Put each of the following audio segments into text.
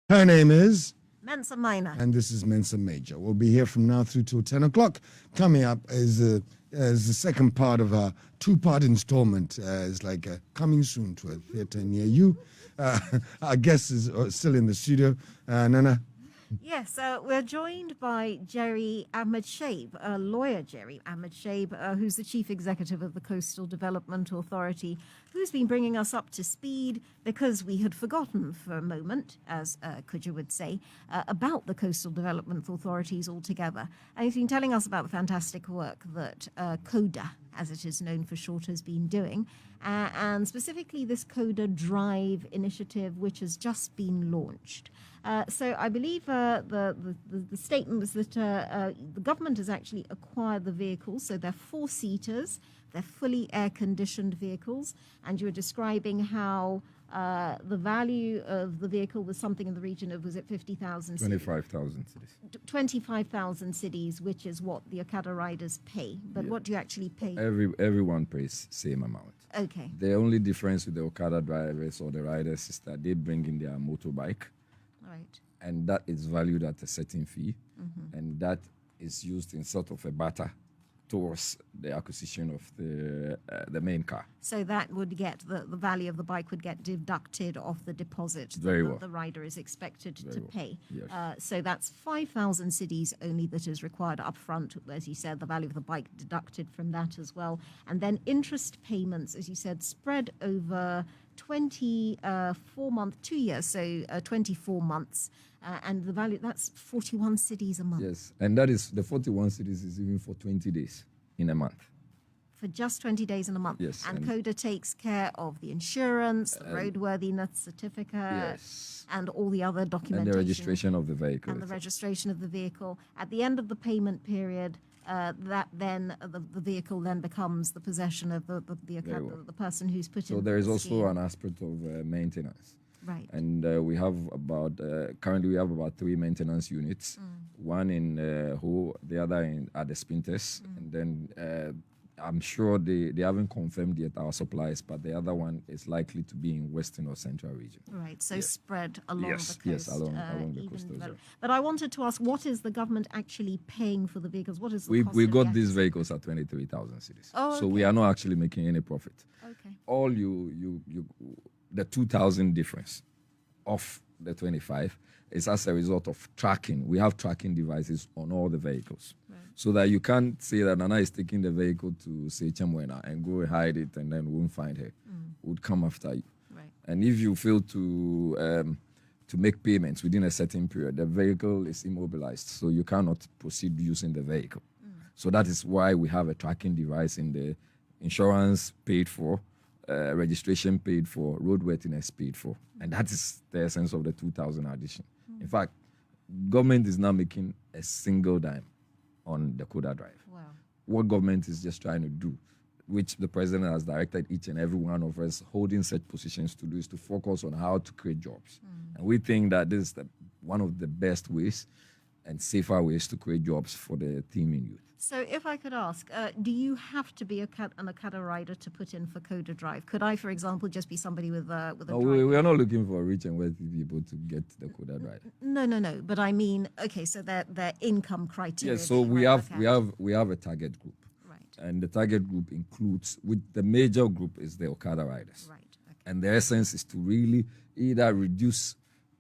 Her name is Mensa Minor. And this is Mensa Major. We'll be here from now through till 10 o'clock. Coming up is the second part of our two-part installment. It's like coming soon to a theatre near you. Our guest is still in the studio. Nana. Yes, we're joined by Ahmed Shaib, lawyer Jerry Ahmed Shaib, who's the chief executive of the Coastal Development Authority, who's been bringing us up to speed because we had forgotten for a moment, as Kuja would say, about the Coastal Development Authorities altogether. And he's been telling us about the fantastic work that CODA, as it is known for short, has been doing, and specifically this CODA Drive initiative, which has just been launched. So I believe the statement was that the government has actually acquired the vehicles. So they're four-seaters, they're fully air-conditioned vehicles, and you were describing how the value of the vehicle was something in the region of, was it 50,000 cities? 25,000 cities. 25,000 cities, which is what the Okada riders pay. But what do you actually pay? Everyone pays same amount. Okay. The only difference with the Okada drivers or the riders is that they bring in their motorbike. Right. And that is valued at a certain fee. Mm-hmm. And that is used in sort of a barter towards the acquisition of the main car. So that would get, the value of the bike would get deducted off the deposit that the rider is expected to pay. Yes. So that's 5,000 cities only that is required up front, as you said, the value of the bike deducted from that as well. And then interest payments, as you said, spread over 24 months, 2 years, so 24 months. And the value, that's 41 cities a month. Yes, and that is, the 41 cities is even for 20 days in a month. For just 20 days in a month. Yes. And CODA takes care of the insurance, the roadworthiness certificate, yes, and all the other documentation. And the registration of the vehicle. And the registration of the vehicle. At the end of the payment period, that then the vehicle then becomes the possession of the person who's put in. So there is also an aspect of maintenance. Right. And we have about, currently we have about 3 maintenance units. One in Ho, the other at the Spinters. And then I'm sure they haven't confirmed yet our supplies, but the other one is likely to be in Western or Central region. Right, so spread along the coast. Yes, along the coast as well. But I wanted to ask, what is the government actually paying for the vehicles? What is the cost we of got these vehicles at 23,000 cities. Oh, okay. So we are not actually making any profit. Okay. All the 2,000 difference of the 25 is as a result of tracking. We have tracking devices on all the vehicles. Right. So that you can't say that Nana is taking the vehicle to, say, Chamwena and go hide it and then won't find her. Would come after you. Right. And if you fail to make payments within a certain period, the vehicle is immobilized. So you cannot proceed using the vehicle. So that is why we have a tracking device in the insurance paid for, registration paid for, roadworthiness paid for. And that is the essence of the 2,000 addition. In fact, government is now making a single dime on the CODA drive. Wow. What government is just trying to do, which the president has directed each and every one of us holding such positions to do, is to focus on how to create jobs. And we think that this is one of the best ways and safer ways to create jobs for the team in youth. So if I could ask, do you have to be an Okada rider to put in for CODA Drive? Could I, for example, just be somebody with a no, we are not looking for rich and wealthy people to get the CODA Drive. No. But I mean, okay, so their income criteria. Yes, so we have a target group. Right. And the target group includes, the major group is the Okada riders. Right. Okay. And the essence is to really either reduce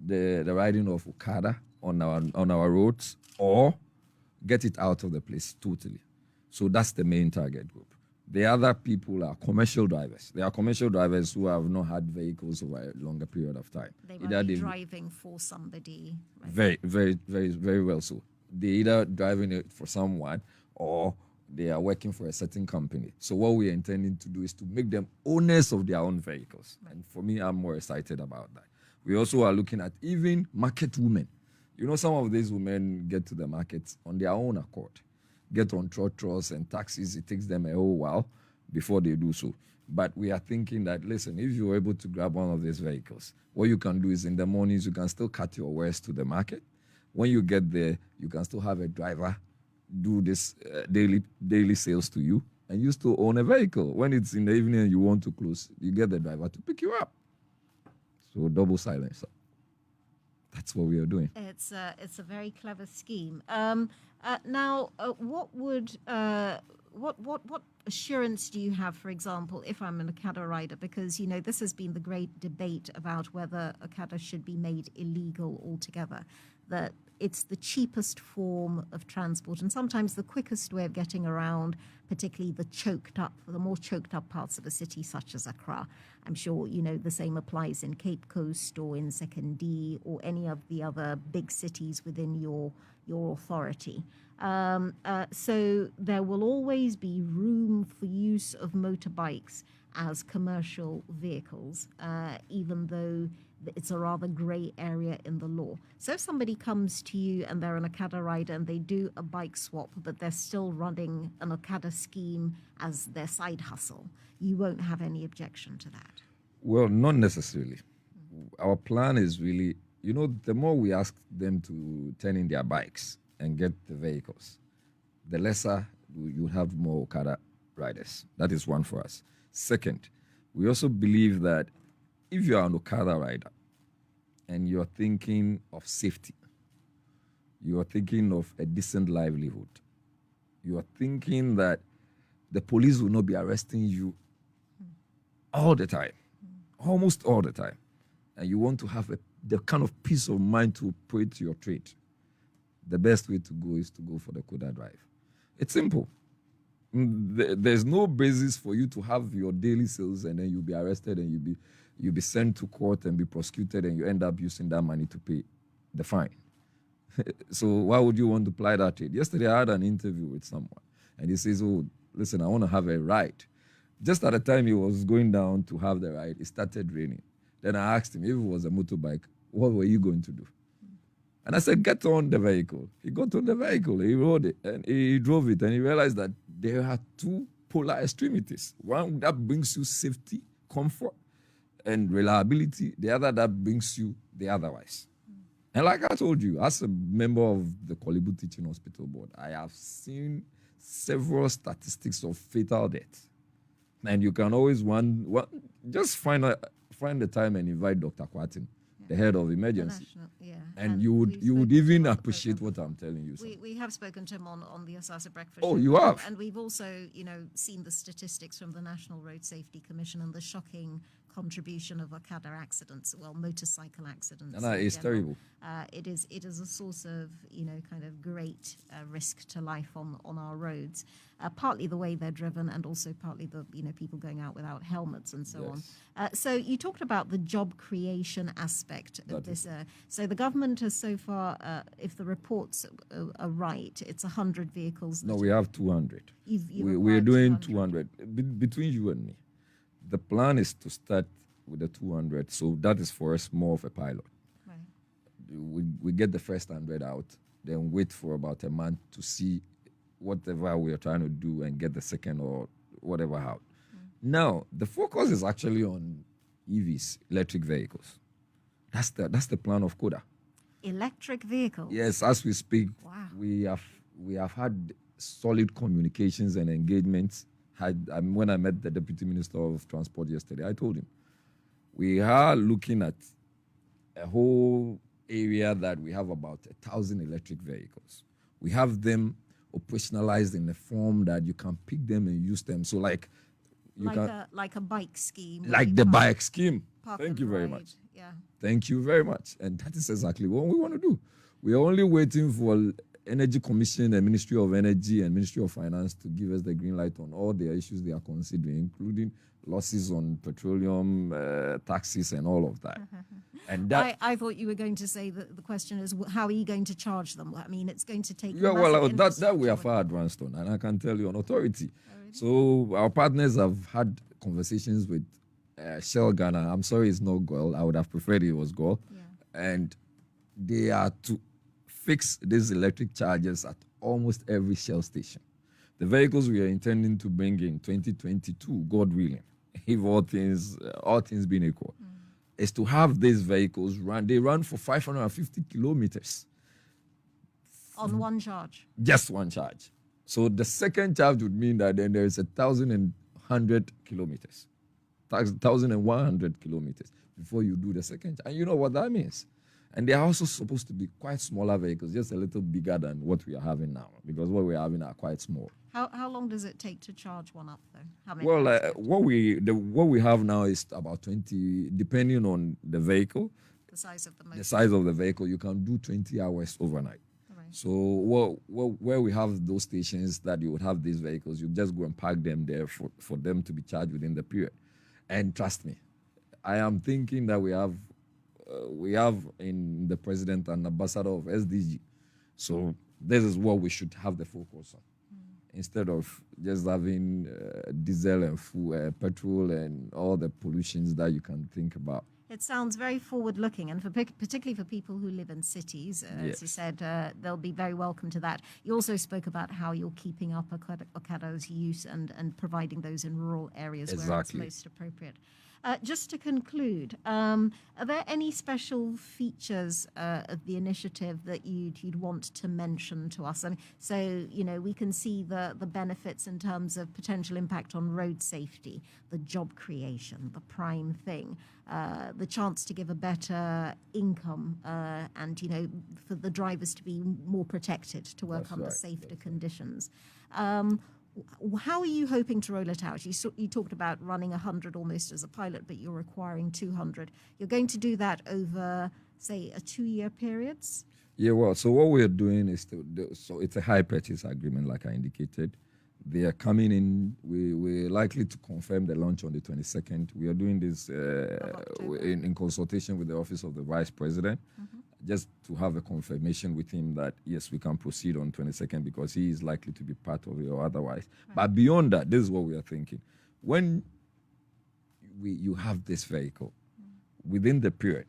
the riding of Okada on our roads or get it out of the place totally. So that's the main target group. The other people are commercial drivers. They are commercial drivers who have not had vehicles over a longer period of time. They might be driving for somebody. Right? Very, very, very, very well so. They're either driving it for someone or they are working for a certain company. So what we are intending to do is to make them owners of their own vehicles. Right. And for me, I'm more excited about that. We also are looking at even market women. You know, some of these women get to the market on their own accord, get on trotros and taxis. It takes them a whole while before they do so. But we are thinking that, listen, if you're able to grab one of these vehicles, what you can do is in the mornings, you can still cut your wares to the market. When you get there, you can still have a driver do this daily sales to you, and you still own a vehicle. When it's in the evening and you want to close, you get the driver to pick you up. So double silencer. That's what we are doing. It's a very clever scheme. Now, what assurance do you have, for example, if I'm an Okada rider? Because, this has been the great debate about whether Okada should be made illegal altogether, that it's the cheapest form of transport and sometimes the quickest way of getting around, particularly the more choked up parts of a city such as Accra. I'm sure, the same applies in Cape Coast or in Sekondi or any of the other big cities within your authority. So there will always be room for use of motorbikes as commercial vehicles, even though it's a rather grey area in the law. So if somebody comes to you and they're an Okada rider and they do a bike swap, but they're still running an Okada scheme as their side hustle, you won't have any objection to that? Well, not necessarily. Our plan is really, the more we ask them to turn in their bikes and get the vehicles, the lesser you have more Okada riders. That is one for us. Second, we also believe that if you are an Okada rider and you're thinking of safety, you are thinking of a decent livelihood, you are thinking that the police will not be arresting you all the time, almost all the time, and you want to have the kind of peace of mind to operate your trade, the best way to go is to go for the CODA drive. It's simple. There's no basis for you to have your daily sales and then you'll be arrested and you'll be sent to court and be prosecuted and you end up using that money to pay the fine. So why would you want to apply that trade? Yesterday I had an interview with someone and he says, oh, listen, I want to have a ride. Just at the time he was going down to have the ride, it started raining. Then I asked him if it was a motorbike, what were you going to do? And I said, get on the vehicle. He got on the vehicle, he rode it, and he drove it, and he realized that there are two polar extremities. One that brings you safety, comfort, and reliability. The other that brings you the otherwise. And like I told you, as a member of the Kolibu Teaching Hospital Board, I have seen several statistics of fatal death. And you can always just find the time and invite Dr. Kwatin, the head of emergency. And you would even appreciate what I'm telling you. We have spoken to him on the Asasa Breakfast Show. Oh, show. you have? And we've also, seen the statistics from the National Road Safety Commission and the shocking contribution of Okada accidents, motorcycle accidents. And it's terrible. It is a source of, kind of great risk to life on our roads. Partly the way they're driven and also partly the, people going out without helmets and so on. So you talked about the job creation aspect of this. So the government has so far, if the reports are right, it's 100 vehicles. No, we have 200. We're doing 200. Between you and me, the plan is to start with the 200. So that is for us more of a pilot. Right. We get the first 100 out, then wait for about a month to see whatever we are trying to do and get the second or whatever out. Now, the focus is actually on EVs, electric vehicles. That's the plan of CODA. Electric vehicles? Yes, as we speak, wow. we have had solid communications and engagements. When I met the Deputy Minister of Transport yesterday, I told him, we are looking at a whole area that we have about 1,000 electric vehicles. We have them operationalized in a form that you can pick them and use them. So like a bike scheme. Like the bike scheme. Thank you very ride. much. Yeah. Thank you very much. And that is exactly what we want to do. We are only waiting for Energy Commission and Ministry of Energy and Ministry of Finance to give us the green light on all the issues they are considering, including losses on petroleum, taxes, and all of that. And that I thought you were going to say that the question is, how are you going to charge them? I mean, it's going to take. That we are far advanced on, and I can tell you on authority. Oh, really? So our partners have had conversations with Shell Ghana. I'm sorry, it's not Gold. I would have preferred it was Gold. Yeah. And they are to fix these electric chargers at almost every Shell station. The vehicles we are intending to bring in 2022, God willing, if all things being equal, is to have these vehicles run. They run for 550 kilometers. On one charge? Just one charge. So the second charge would mean that then there is 1,100 kilometers. 1,100 kilometers before you do the second charge. And you know what that means? And they are also supposed to be quite smaller vehicles, just a little bigger than what we are having now, because what we are having are quite small. How long does it take to charge one up, though? How many Well, hours do you have to- what we have now is about 20, depending on the vehicle, the size of the motor? the size of the vehicle, you can do 20 hours overnight. Right. So where we have those stations that you would have these vehicles, you just go and park them there for them to be charged within the period. And trust me, I am thinking that we have in the president an ambassador of SDG. So this is what we should have the focus on. Instead of just having diesel and petrol and all the pollutions that you can think about. It sounds very forward-looking, and particularly for people who live in cities, as you Yes. said, they'll be very welcome to that. You also spoke about how you're keeping up Okado's use and providing those in rural areas where it's Exactly. most appropriate. Just to conclude, are there any special features of the initiative that you'd want to mention to us? I mean, so, we can see the benefits in terms of potential impact on road safety, the job creation, the prime thing, the chance to give a better income and, for the drivers to be more protected, to work That's under right. safer conditions. How are you hoping to roll it out? You talked about running 100 almost as a pilot, but you're requiring 200. You're going to do that over, say, a 2-year period? Yeah, well, so what we're doing is so it's a high purchase agreement, like I indicated. They are coming in. We're likely to confirm the launch on the 22nd. We are doing this in consultation with the Office of the Vice President, just to have a confirmation with him that, yes, we can proceed on 22nd because he is likely to be part of it or otherwise. Right. But beyond that, this is what we are thinking. When you have this vehicle, within the period,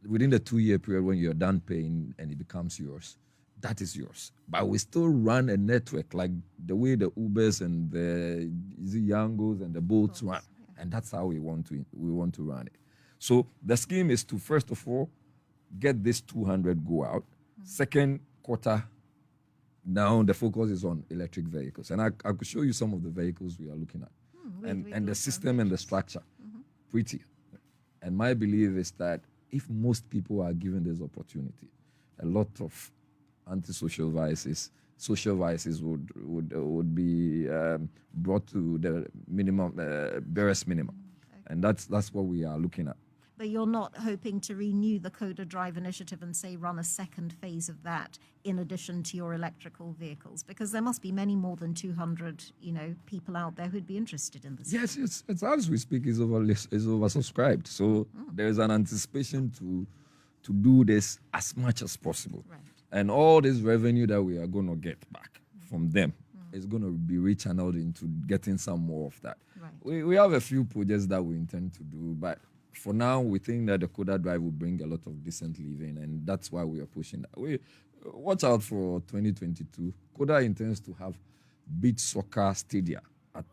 within the 2-year period when you're done paying and it becomes yours, that is yours. But we still run a network like the way the Ubers and the Yangos and the Bolts run. Yeah. And that's how we want to run it. So the scheme is to, first of all, get this 200 go out. Second quarter, now the focus is on electric vehicles. And I could show you some of the vehicles we are looking at. And the system and the structure. Pretty. And my belief is that if most people are given this opportunity, a lot of antisocial vices, social vices would be brought to the minimum, barest minimum. Okay. And that's what we are looking at. But you're not hoping to renew the CODA Drive initiative and, say, run a second phase of that in addition to your electrical vehicles? Because there must be many more than 200, people out there who'd be interested in this. Yes, it's as we speak, is oversubscribed. So there's an anticipation to do this as much as possible. Right. And all this revenue that we are going to get back from them is going to be rechanneled into getting some more of that. Right. We have a few projects that we intend to do, but for now, we think that the CODA Drive will bring a lot of decent living, and that's why we are pushing that. We watch out for 2022. CODA intends to have beach soccer stadia at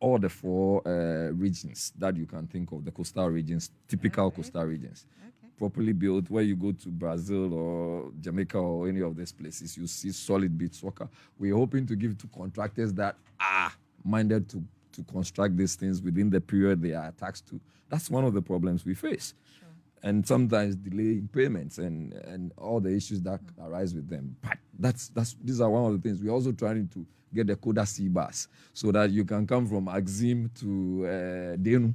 all the 4 regions that you can think of, the coastal regions, typical coastal regions. Properly built, where you go to Brazil or Jamaica or any of these places, you see solid beach soccer. We're hoping to give to contractors that are minded to construct these things within the period they are taxed to. That's one of the problems we face. Sure. And sometimes delay in payments and all the issues that arise with them. But these are one of the things. We're also trying to get the CODA Seabus so that you can come from Axim to Denu.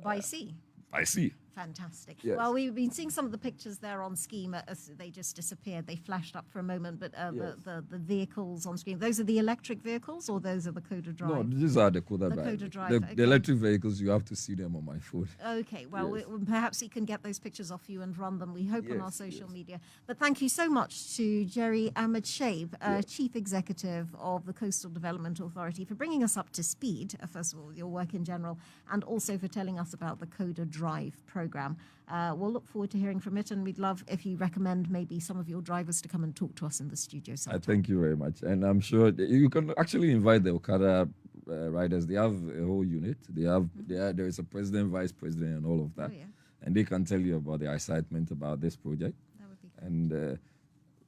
By sea. By sea. Fantastic. Yes. Well, we've been seeing some of the pictures there on screen. They just disappeared. They flashed up for a moment, but yes. the vehicles on screen, those are the electric vehicles or those are the CODA Drive? No, these are the CODA Drive. CODA Drive. The electric vehicles, you have to see them on my phone. Okay, well, yes. Perhaps we can get those pictures off you and run them, we hope, yes, on our social media. But thank you so much to Jerry Ahmed Shaib, Chief Executive of the Coastal Development Authority, for bringing us up to speed, first of all, your work in general, and also for telling us about the CODA Drive program. We'll look forward to hearing from it, and we'd love if you recommend maybe some of your drivers to come and talk to us in the studio sometime. Thank you very much. And I'm sure you can actually invite the Okada riders. They have a whole unit. There is a president, vice president, and all of that. Oh, yeah. And they can tell you about their excitement about this project. That would be great. And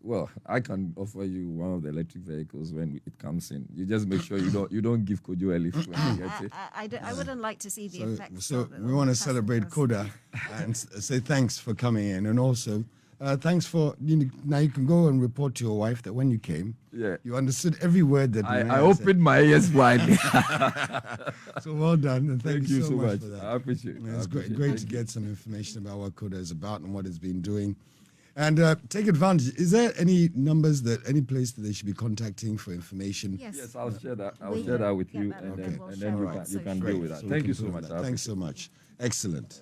Well, I can offer you one of the electric vehicles when it comes in. You just make sure you don't give Kojo a lift when you get it. I wouldn't like to see the effects. So of it we on want to the celebrate passengers. CODA and say thanks for coming in, and also thanks for now you can go and report to your wife that when you came, Yeah. you understood every word that I Naya said. opened my ears wide. So well done, and thank you so much for I that. appreciate it. It's I great, appreciate it. great Thank to you. get some information about what CODA is about and what it's been doing. And take advantage. Is there any numbers any place that they should be contacting for information? Yes, I'll share that. I'll We share that will with get you, that and and then we'll and share then it you on can social deal media. with that. So we Thank can you so prove much. that. I Thanks appreciate so much. Excellent.